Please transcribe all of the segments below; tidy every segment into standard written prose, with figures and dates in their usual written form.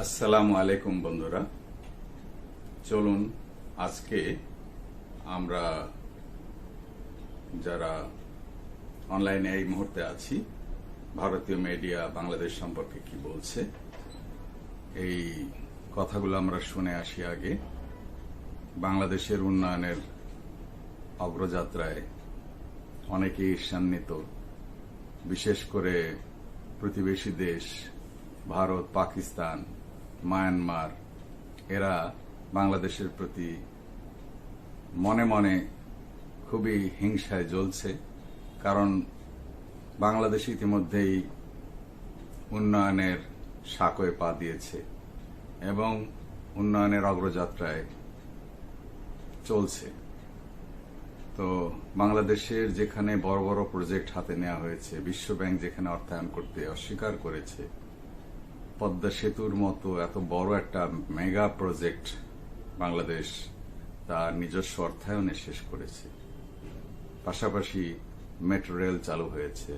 আসসালামু আলাইকুম বন্ধুরা, চলুন আজকে আমরা যারা অনলাইনে এই মুহূর্তে আছি ভারতীয় মিডিয়া বাংলাদেশ সম্পর্কে কি বলছে এই কথাগুলো আমরা শুনে আসি। আগে বাংলাদেশের উন্নয়নের অগ্রযাত্রায় অনেকেই ঈর্ষান্বিত, বিশেষ করে প্রতিবেশী দেশ ভারত, পাকিস্তান, মায়ানমার এরা বাংলাদেশের প্রতি মনে মনে খুবই হিংসায় জ্বলছে, কারণ বাংলাদেশ ইতিমধ্যেই উন্নয়নের সাঁকোয় পা দিয়েছে এবং উন্নয়নের অগ্রযাত্রায় চলছে। তো বাংলাদেশের যেখানে বড় বড় প্রজেক্ট হাতে নেওয়া হয়েছে, বিশ্বব্যাংক যেখানে অর্থায়ন করতে অস্বীকার করেছে, পদ্মা সেতুর মতো এত বড় একটা মেগা প্রজেক্ট বাংলাদেশ তার নিজস্ব অর্থায়নে শেষ করেছে। পাশাপাশি মেট্রো রেল চালু হয়েছে।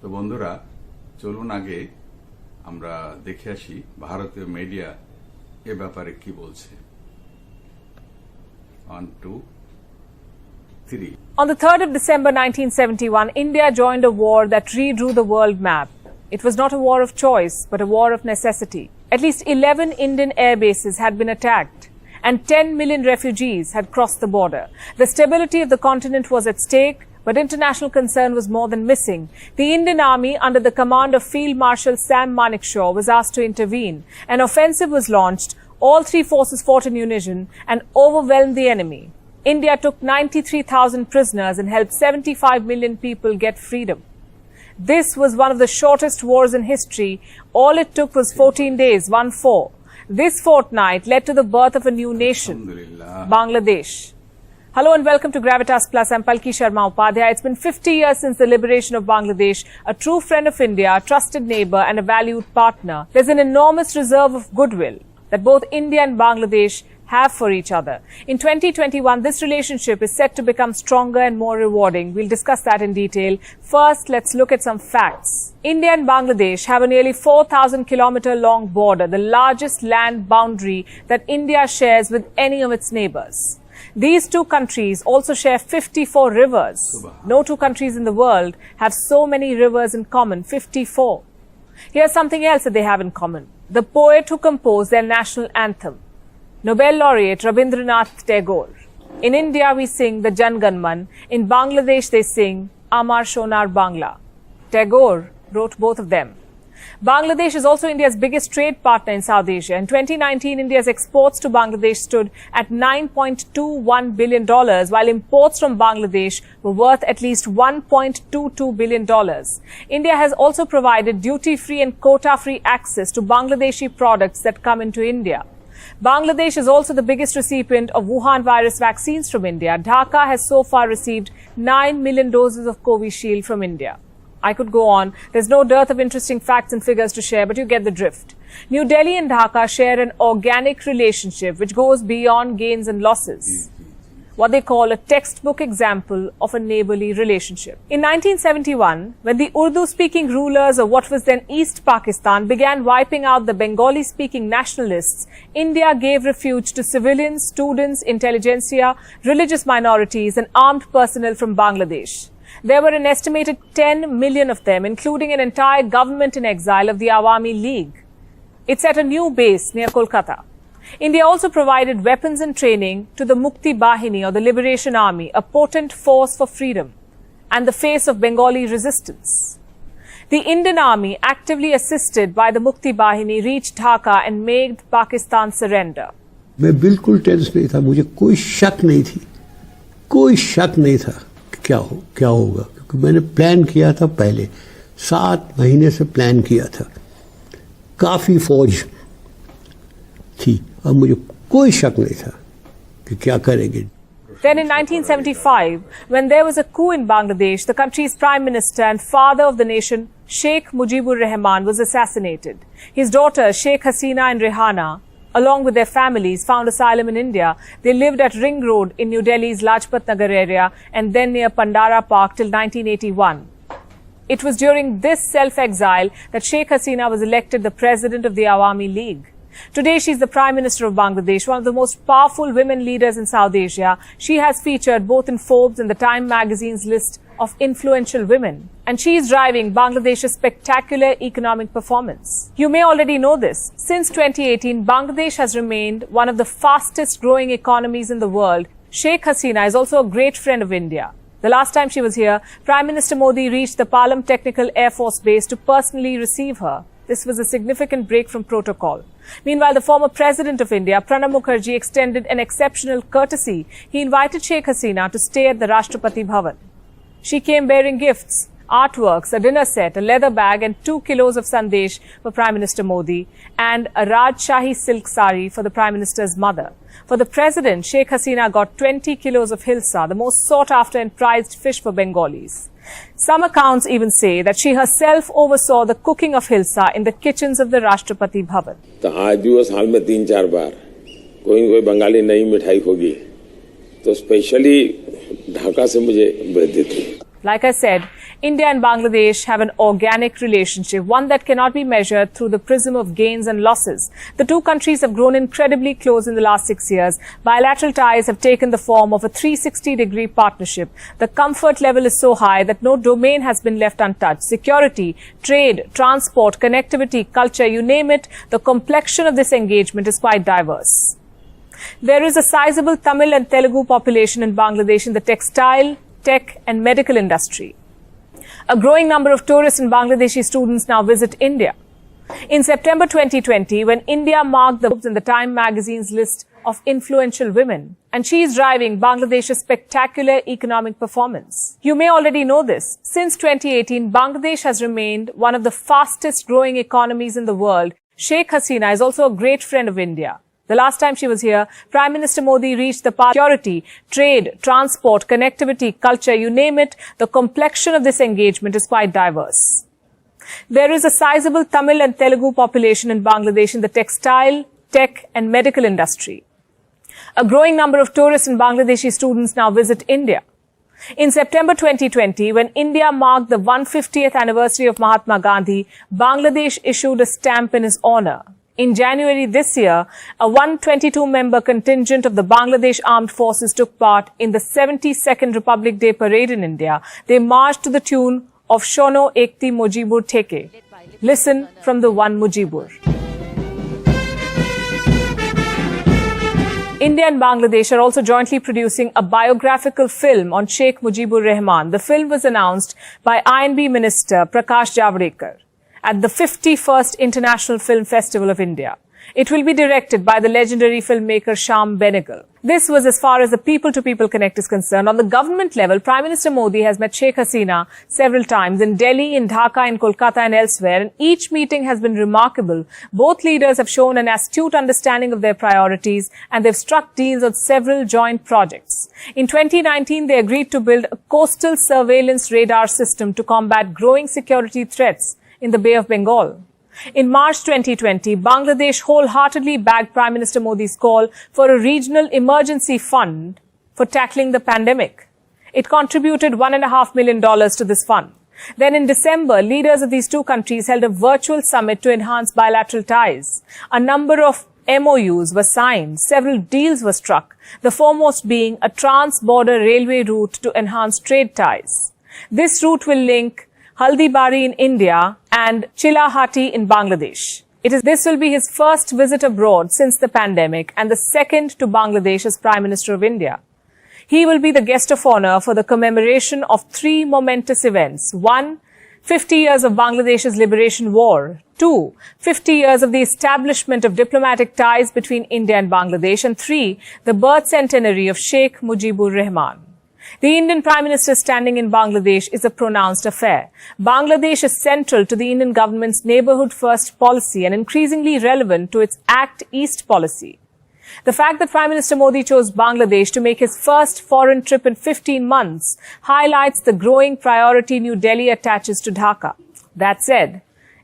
তো বন্ধুরা, চলুন আগে আমরা দেখে আসি ভারতীয় মিডিয়া এ ব্যাপারে কি বলছে। 1, 2, 3. On the 3rd of December 1971, India joined a war that redrew the world map. It was not a war of choice, but a war of necessity. At least 11 Indian air bases had been attacked, and 10 million refugees had crossed the border. The stability of the continent was at stake, but international concern was more than missing. The Indian Army, under the command of Field Marshal Sam Manekshaw, was asked to intervene. An offensive was launched. All three forces fought in unison and overwhelmed the enemy. India took 93,000 prisoners and helped 75 million people get freedom. This was one of the shortest wars in history. All it took was 14 days, 1-4. This fortnight led to the birth of a new nation, Bangladesh. Hello and welcome to Gravitas Plus. I'm Palki Sharma Upadhyay. It's been 50 years since the liberation of Bangladesh, a true friend of India, a trusted neighbor and a valued partner. There's an enormous reserve of goodwill that both India and Bangladesh have for each other. In 2021, this relationship is set to become stronger and more rewarding. We'll discuss that in detail. First, let's look at some facts. India and Bangladesh have a nearly 4,000-kilometer long border, the largest land boundary that India shares with any of its neighbors. These two countries also share 54 rivers. No two countries in the world have so many rivers in common, 54. Here's something else that they have in common. The poet who composed their national anthem, Nobel laureate Rabindranath Tagore. In India, we sing the Jan Gan Man. In Bangladesh, they sing Amar Shonar Bangla. Tagore wrote both of them. Bangladesh is also India's biggest trade partner in South Asia. In 2019, India's exports to Bangladesh stood at $9.21 billion, while imports from Bangladesh were worth at least $1.22 billion. India has also provided duty-free and quota-free access to Bangladeshi products that come into India. Bangladesh is also the biggest recipient of Wuhan virus vaccines from India. Dhaka has so far received 9 million doses of Covishield from India. I could go on. There's no dearth of interesting facts and figures to share, but you get the drift. New Delhi and Dhaka share an organic relationship which goes beyond gains and losses. What they call a textbook example of a neighborly relationship. In 1971, when the Urdu-speaking rulers of what was then East Pakistan began wiping out the Bengali-speaking nationalists, India gave refuge to civilians, students, intelligentsia, religious minorities and armed personnel from Bangladesh. There were an estimated 10 million of them, including an entire government in exile of the Awami League. It's at a new base near Kolkata. India also provided weapons and training to the Mukti Bahini, or the Liberation Army, a potent force for freedom and the face of Bengali resistance. The Indian Army, actively assisted by the Mukti Bahini, reached Dhaka and made Pakistan surrender. मैं बिल्कुल tense नहीं था, मुझे कोई शक नहीं थी, कोई शक नहीं था कि क्या होगा, क्योंकि मैंने प्लान किया था पहले, 7 महीने से प्लान किया था, काफी फौज थी और मुझे कोई शक नहीं था कि क्या करेंगे। Then in 1975, when there was a coup in Bangladesh, the country's prime minister and father of the nation, Sheikh Mujibur Rahman, was assassinated. His daughters, Sheikh Hasina and Rehana, along with their families, found asylum in India. They lived at Ring Road in New Delhi's Lajpat Nagar area and then near Pandara Park till 1981. It was during this self-exile that Sheikh Hasina was elected the president of the Awami League. Today, she is the Prime Minister of Bangladesh, one of the most powerful women leaders in South Asia. She has featured both in Forbes and the Time magazine's list of influential women. And she is driving Bangladesh's spectacular economic performance. You may already know this. Since 2018, Bangladesh has remained one of the fastest growing economies in the world. Sheikh Hasina is also a great friend of India. The last time she was here, Prime Minister Modi reached the Palam Technical Air Force Base to personally receive her. This was a significant break from protocol. Meanwhile, the former President of India, Pranab Mukherjee, extended an exceptional courtesy. He invited Sheikh Hasina to stay at the Rashtrapati Bhavan. She came bearing gifts, artworks, a dinner set, a leather bag and 2 kilos of sandesh for Prime Minister Modi and a Rajshahi silk sari for the Prime Minister's mother. For the President, Sheikh Hasina got 20 kilos of hilsa, the most sought after and prized fish for Bengalis. Some accounts even say that she herself oversaw the cooking of hilsa in the kitchens of the Rashtrapati Bhavan. तो आज भी वो साल में 3-4 बार कोई न कोई बंगाली नई मिठाई होगी तो स्पेशली ढाका से मुझे भेज देती है. Like I said, India and Bangladesh have an organic relationship, one that cannot be measured through the prism of gains and losses. The two countries have grown incredibly close in the last 6 years. Bilateral ties have taken the form of a 360-degree partnership. The comfort level is so high that no domain has been left untouched. Security, trade, transport, connectivity, culture, you name it, the complexion of this engagement is quite diverse. There is a sizable Tamil and Telugu population in Bangladesh in the textile, tech and medical industry. A growing number of tourists and Bangladeshi students now visit India. In September 2020, when India marked the Forbes and the Time magazine's list of influential women, and she is driving Bangladesh's spectacular economic performance. You may already know this. Since 2018, Bangladesh has remained one of the fastest growing economies in the world. Sheikh Hasina is also a great friend of India. The last time she was here, Prime Minister Modi reached the security, trade, transport, connectivity, culture, you name it, the complexion of this engagement is quite diverse. There is a sizable Tamil and Telugu population in Bangladesh in the textile, tech and medical industry. A growing number of tourists and Bangladeshi students now visit India. In September 2020, when India marked the 150th anniversary of Mahatma Gandhi, Bangladesh issued a stamp in his honor. In January this year, a 122-member contingent of the Bangladesh Armed Forces took part in the 72nd Republic Day Parade in India. They marched to the tune of Shono Ekti Mujibur Theke. Listen from the one Mujibur. India and Bangladesh are also jointly producing a biographical film on Sheikh Mujibur Rahman. The film was announced by INB Minister Prakash Javadekar at the 51st International Film Festival of India. It will be directed by the legendary filmmaker Shyam Benegal. This was as far as the people-to-people connect is concerned. On the government level, Prime Minister Modi has met Sheikh Hasina several times in Delhi, in Dhaka, in Kolkata and elsewhere, and each meeting has been remarkable. Both leaders have shown an astute understanding of their priorities and they've struck deals on several joint projects. In 2019, they agreed to build a coastal surveillance radar system to combat growing security threats in the Bay of Bengal. In March 2020, Bangladesh wholeheartedly backed Prime Minister Modi's call for a regional emergency fund for tackling the pandemic. It contributed $1.5 million to this fund. Then in December, leaders of these two countries held a virtual summit to enhance bilateral ties. A number of MOUs were signed, several deals were struck, the foremost being a trans-border railway route to enhance trade ties. This route will link Haldibari in India and Chilahati in Bangladesh. This will be his first visit abroad since the pandemic and the second to Bangladesh as Prime Minister of India. He will be the guest of honor for the commemoration of 3 momentous events. 1, 50 years of Bangladesh's liberation war. 2, 50 years of the establishment of diplomatic ties between India and Bangladesh. And 3, the birth centenary of Sheikh Mujibur Rahman. The Indian Prime Minister standing in Bangladesh is a pronounced affair. Bangladesh is central to the Indian government's Neighbourhood First policy and increasingly relevant to its Act East policy. The fact that Prime Minister Modi chose Bangladesh to make his first foreign trip in 15 months highlights the growing priority New Delhi attaches to Dhaka. That said,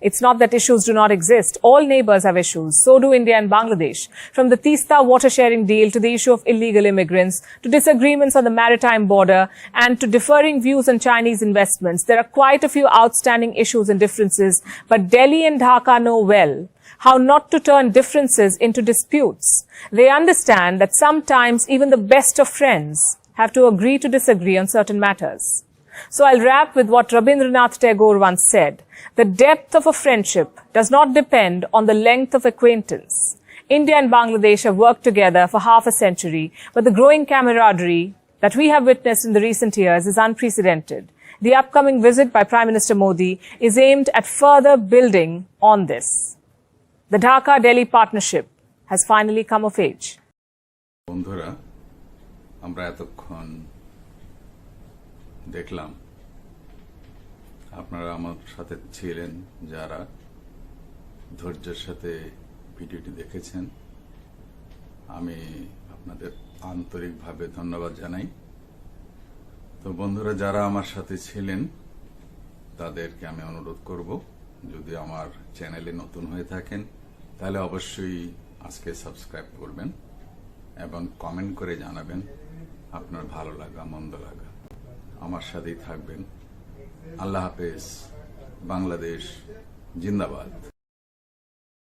It's not that issues do not exist. All neighbors have issues. So do India and Bangladesh. From the Teesta water sharing deal to the issue of illegal immigrants, to disagreements on the maritime border, and to differing views on Chinese investments, there are quite a few outstanding issues and differences. But Delhi and Dhaka know well how not to turn differences into disputes. They understand that sometimes even the best of friends have to agree to disagree on certain matters. So I'll wrap with what Rabindranath Tagore once said. The depth of a friendship does not depend on the length of acquaintance. India and Bangladesh have worked together for half a century, but the growing camaraderie that we have witnessed in the recent years is unprecedented. The upcoming visit by Prime Minister Modi is aimed at further building on this. The Dhaka-Delhi partnership has finally come of age. বন্ধুরা, আমরা এতক্ষণ দেখলাম আপনারা আমার সাথে ছিলেন, যারা ধৈর্যের সাথে ভিডিওটি দেখেছেন, আমি আপনাদের আন্তরিকভাবে ধন্যবাদ জানাই। তো বন্ধুরা, যারা আমার সাথে ছিলেন তাদেরকে আমি অনুরোধ করব, যদি আমার চ্যানেলে নতুন হয়ে থাকেন তাহলে অবশ্যই আজকে সাবস্ক্রাইব করবেন এবং কমেন্ট করে জানাবেন আপনার ভালো লাগা মন্দ লাগা। আমার সাথেই থাকবেন। আল্লাহ হাফেজ। বাংলাদেশ জিন্দাবাদ।